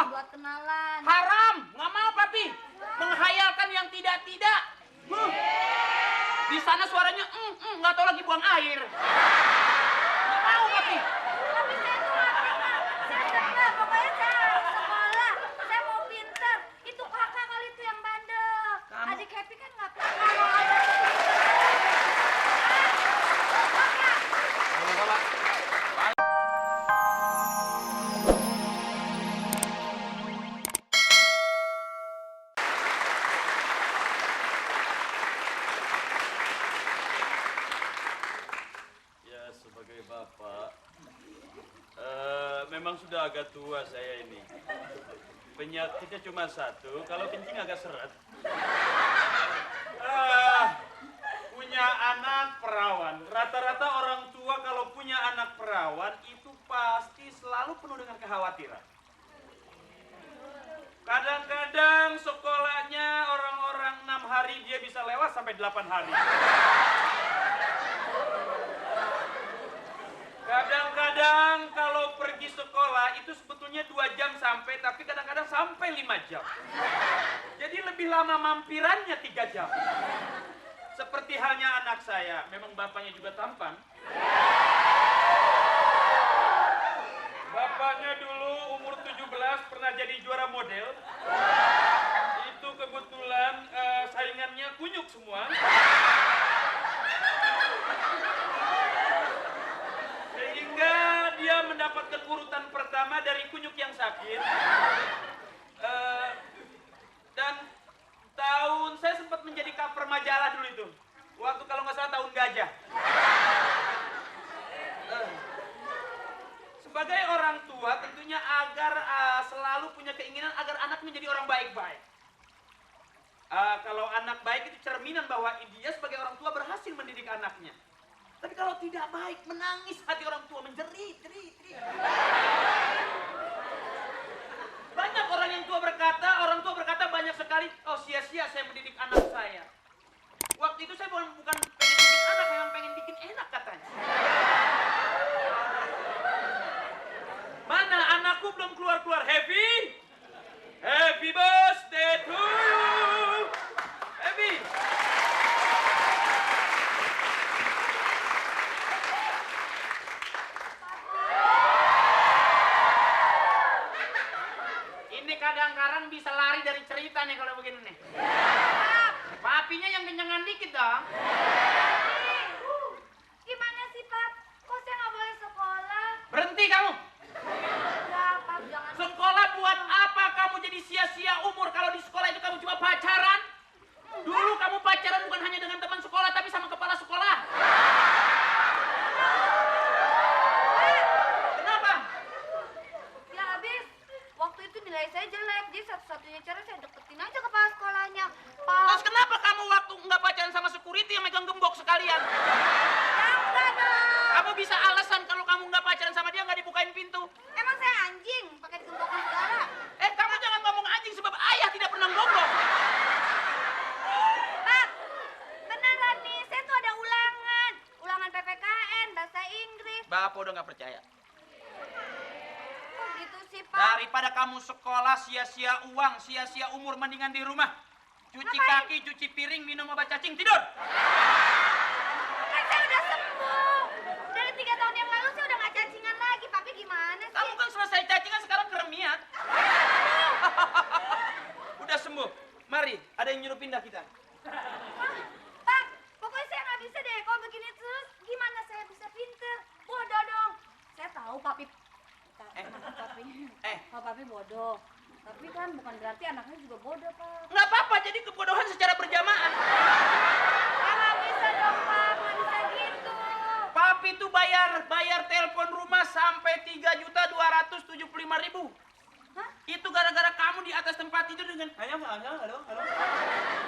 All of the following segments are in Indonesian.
buat kenalan. Haram, nggak mau papi. Menghayalkan yang tidak-tidak. Di sana suaranya nggak tahu lagi buang air. Nggak mau papi. Tapi saya tuh nggak pernah. Saya pernah, pokoknya saya harus sekolah. Saya mau pinter. Itu kakak kali itu yang bandel. Kamu? Adik Happy kan nggak pernah. Kalau ada Ya, sebagai bapak, memang sudah agak tua saya ini. Penyakitnya cuma satu, kalau kencing agak seret. Punya anak perawan. Rata-rata orang tua kalau punya anak perawan itu pasti selalu penuh dengan kekhawatiran. Kadang-kadang sekolahnya orang-orang 6 hari dia bisa lewat sampai 8 hari. Kadang-kadang kalau pergi sekolah itu sebetulnya 2 jam sampai, tapi kadang-kadang sampai 5 jam. Jadi lebih lama mampirannya 3 jam. Seperti halnya anak saya, memang bapaknya juga tampan. Bapaknya dulu umur 17 pernah jadi juara model. Itu kebetulan saingannya kunyuk semua. Sehingga dia mendapatkan urutan pertama dari kunyuk yang sakit. Dan saya sempat menjadi cover majalah dulu itu. Waktu kalau nggak salah tahun gajah. Sebagai orang tua tentunya agar selalu punya keinginan agar anak menjadi orang baik-baik. Kalau anak baik itu cerminan bahwa dia sebagai orang tua berhasil mendidik anaknya. Tapi kalau tidak baik, menangis hati orang tua, menjerit. Banyak orang tua berkata banyak sekali, oh sia-sia saya mendidik anak saya. Waktu itu saya bukan pengen bikin anak, memang pengen bikin enak katanya. Mana anakku belum keluar-keluar. Happy? Happy birthday to you. Happy. Ini kadang-kadang bisa lari dari cerita nih kalau begini nih. Papinya yang kenyangan dikit dong. gimana sih, Pap? Kok saya nggak boleh sekolah? Berhenti kamu. Ya, Pap, jangan. Sekolah buat apa kamu jadi sia-sia umur kalau di sekolah itu kamu cuma pacaran? Dulu kamu pacaran bukan hanya dengan teman sekolah tapi sama kepala sekolah. Kenapa? Ya habis, waktu itu nilai saya jelek, jadi satu-satunya cara saya deketin aja kepala sekolahnya. Terus Pap, kenapa kamu waktu nggak pacaran sama security yang megang gembok sekalian? ya enggak dong. Kamu bisa alasan kalau kamu nggak pacaran sama dia nggak dibukain pintu. Emang saya anjing, pakai digembokin segala. Kamu jangan ngomong anjing sebab ayah tidak pernah ngomong. Pap, beneran nih, saya tuh ada ulangan PPKN, bahasa Inggris. Bapak udah nggak percaya. Kok gitu sih, Pak? Daripada kamu sekolah sia-sia uang, sia-sia umur, mendingan di rumah. Cuci Ngapain? kaki, cuci piring, minum obat cacing, tidur. Kan saya udah sembuh. Dari 3 tahun yang lalu saya udah nggak cacingan lagi. Papi gimana sih? Kamu kan selesai cacingan, sekarang keremiat. Udah sembuh. Mari, ada yang nyuruh pindah kita. Pak, pokoknya saya nggak bisa deh. Kalau begini terus, gimana saya bisa pinter? Bodoh dong. Saya tahu papi. Kalau papi bodoh. Tapi kan bukan berarti anaknya juga bodoh, Pak. Nggak apa-apa, jadi kebodohan secara berjamaah. Nggak bisa dong, Pak. Nggak bisa gitu. Papi tuh bayar telepon rumah sampai 3.275.000. Hah? Itu gara-gara kamu di atas tempat tidur dengan halo.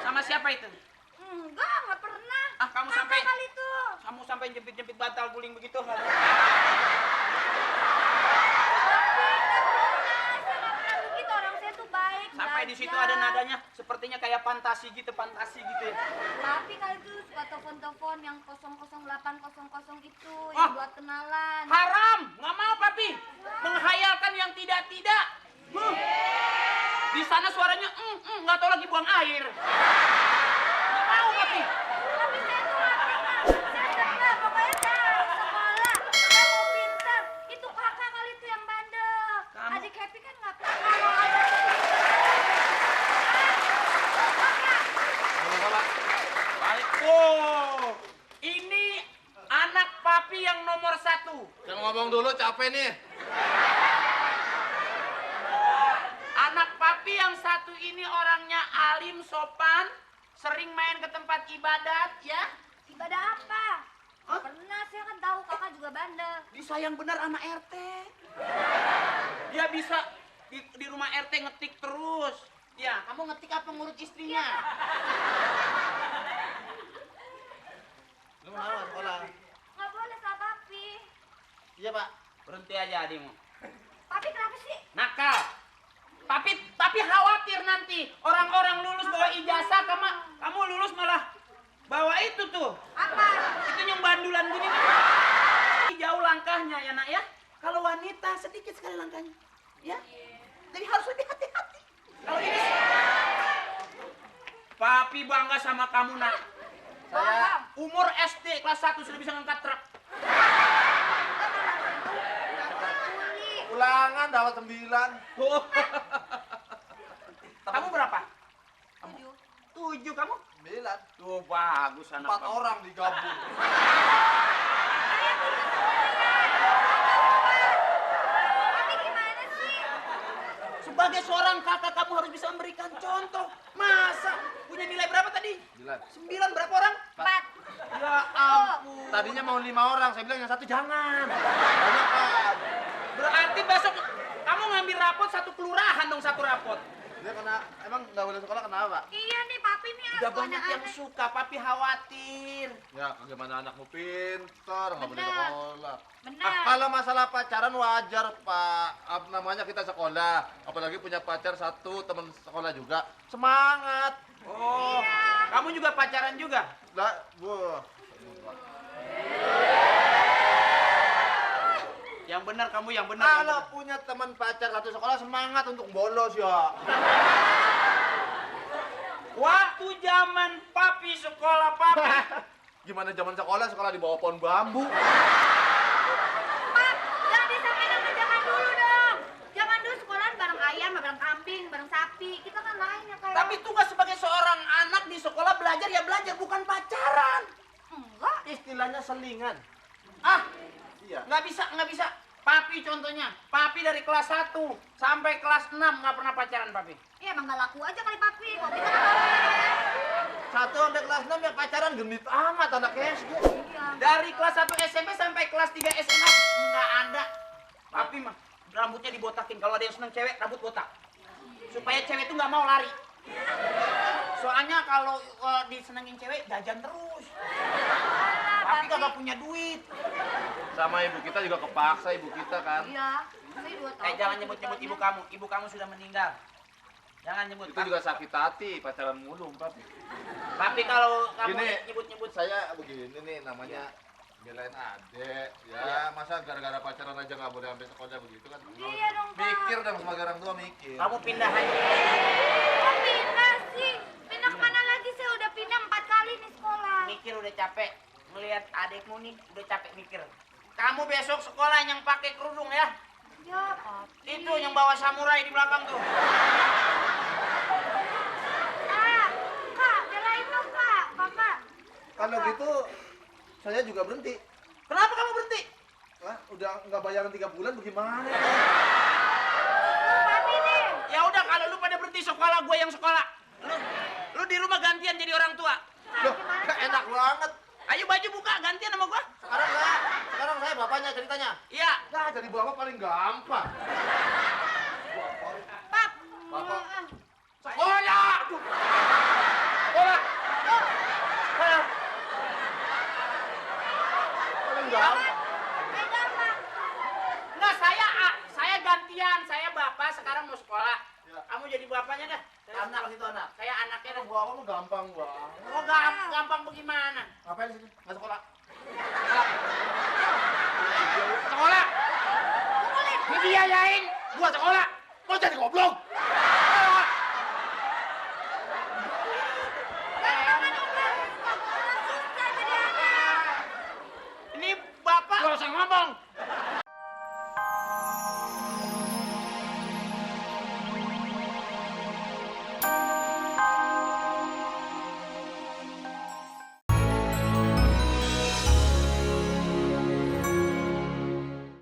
Sama siapa itu? Nggak pernah. Kamu Kakak sampai kali itu. kamu sampai jepit-jepit bantal guling begitu. Tapi nggak pernah. Saya nggak pernah begitu. Orang saya tuh baik. Sampai di situ ada nadanya sepertinya kayak fantasi gitu ya. Tapi kali itu suka telepon-telepon yang 00800 itu Oh. yang buat kenalan. Haram, nggak mau papi. Menghayalkan yang tidak-tidak. Di sana suaranya nggak tahu lagi buang air. Nggak mau papi. Tapi saya tuh nggak pernah. Saya dengar, pokoknya saya harus sekolah. Saya mau pinter. Itu kakak kali itu yang bandel. Kamu- Adik Happy kan nggak pernah. Kalau ada Baik. Oh, ini anak papi yang nomor 1. Yang ngomong dulu capek nih. Anak papi yang satu ini orangnya alim, sopan, sering main ke tempat ibadat, ya. ibadah apa? Nggak pernah, saya kan tahu kakak juga bandel. Disayang benar anak RT. Dia bisa di rumah RT ngetik terus. Ya, kamu ngetik apa ngurut istrinya? Lu mau sekolah? Nggak boleh sama papi. Iya, Pak. Berhenti aja adikmu. Papi kenapa sih? Nakal. Tapi khawatir nanti orang-orang lulus bawa ijazah, kamu lulus malah bawa itu tuh. Apa? Itu yang bandulan gini nih. Jauh langkahnya ya nak ya. Kalau wanita sedikit sekali langkahnya. Ya. Jadi harus lebih hati-hati. Kalau ini papi bangga sama kamu nak. Saya Umur SD kelas 1 sudah bisa ngangkat truk. kuli. Ulangan dapat 9. Oh. Kamu berapa? 7. 7 kamu? 9. Tuh bagus anak 4 kamu. orang digabung. Papi gimana sih? Sebagai seorang kakak kamu harus bisa memberikan contoh. Masa punya nilai berapa tadi? 9. 9 berapa orang? 4. Ya ampun. Tadinya mau 5 orang, saya bilang yang 1 jangan. Banyak, Pak. Berarti besok kamu ngambil rapot 1 kelurahan dong 1 rapot. Dia kena, emang nggak boleh sekolah kenapa? Iya nih papi nih Udah banyak yang aneh. suka, papi khawatir. Ya, bagaimana anakmu pintar, nggak boleh Benar. sekolah. Benar. Kalau masalah pacaran wajar, Pak. Apa namanya kita sekolah, apalagi punya pacar 1, teman sekolah juga. Semangat. Oh, kamu juga pacaran juga? Lah, wah. Yang benar kamu yang benar. Kalau punya teman pacar 1 sekolah semangat untuk bolos ya. Waktu zaman papi sekolah papi. Gimana zaman sekolah, sekolah di bawah pohon bambu. Pak, jangan disamain sama zaman dulu dong. Zaman dulu sekolahan bareng ayam, bareng kambing, bareng sapi. Kita kan lain ya kayak. Tapi tugas sebagai seorang anak di sekolah belajar ya belajar, bukan pacaran. enggak. Istilahnya selingan. Ah, Iya. nggak bisa. Papi contohnya, papi dari kelas 1 sampai kelas 6 nggak pernah pacaran papi. Iya emang gak laku aja kali papi. Kok kita kan papi. 1 sampai kelas 6 ya pacaran genit amat anak SD. Iya. Dari kelas 1 SMP sampai kelas 3 SMA nggak ada. Papi mah rambutnya dibotakin. Kalau ada yang seneng cewek, rambut botak. Supaya cewek itu nggak mau lari. Soalnya kalau disenengin cewek, jajan terus. Papi kagak punya duit. Sama ibu kita juga kepaksa ibu kita kan. Iya. Saya 2 tahun. Jangan nyebut-nyebut ibu kamu. Ibu kamu sudah meninggal. Jangan nyebut. Itu juga sakit hati pacaran mulu, Papi. Papi kalau kamu Gini, nyebut-nyebut Saya begini nih namanya belain adek. Ya, masa gara-gara pacaran aja nggak boleh sampai sekolah begitu kan? Iya dong, Pak. Mikir dong sebagai orang tua mikir. kamu pindah aja. Kok pindah sih? Pindah kemana lagi? Saya udah pindah 4 kali nih sekolah. Mikir udah capek. Melihat adekmu nih udah capek mikir. Kamu besok sekolah yang pakai kerudung ya. Ya, papi. Itu yang bawa samurai di belakang tuh. Ah, Kak, belain dong, Kak. Kakak. Kalau gitu saya juga berhenti. Kenapa kamu berhenti? Lah, udah nggak bayaran 3 bulan bagaimana? Papi nih. Ya udah kalau lu pada berhenti sekolah, gue yang sekolah. Lu di rumah gantian jadi orang tua. Loh, enak banget. Ayo baju buka gantian sama gua. Sekarang saya bapaknya ceritanya. Iya. Nah, jadi bapak paling gampang. Pap. Bapak. Sekolah. Sekolah. Paling gampang. Gampang. Nah, saya gantian. Saya bapak sekarang mau sekolah. Ya. Kamu jadi bapaknya dah. Anak itu anak. Saya anaknya dah. Bapak mah gampang banget. Oh, gampang bagaimana? Ngapain di sini? Nggak sekolah. Sekolah. Dibiayain. Gua sekolah. Lo jadi goblok. Ini bapak. Gak usah ngomong.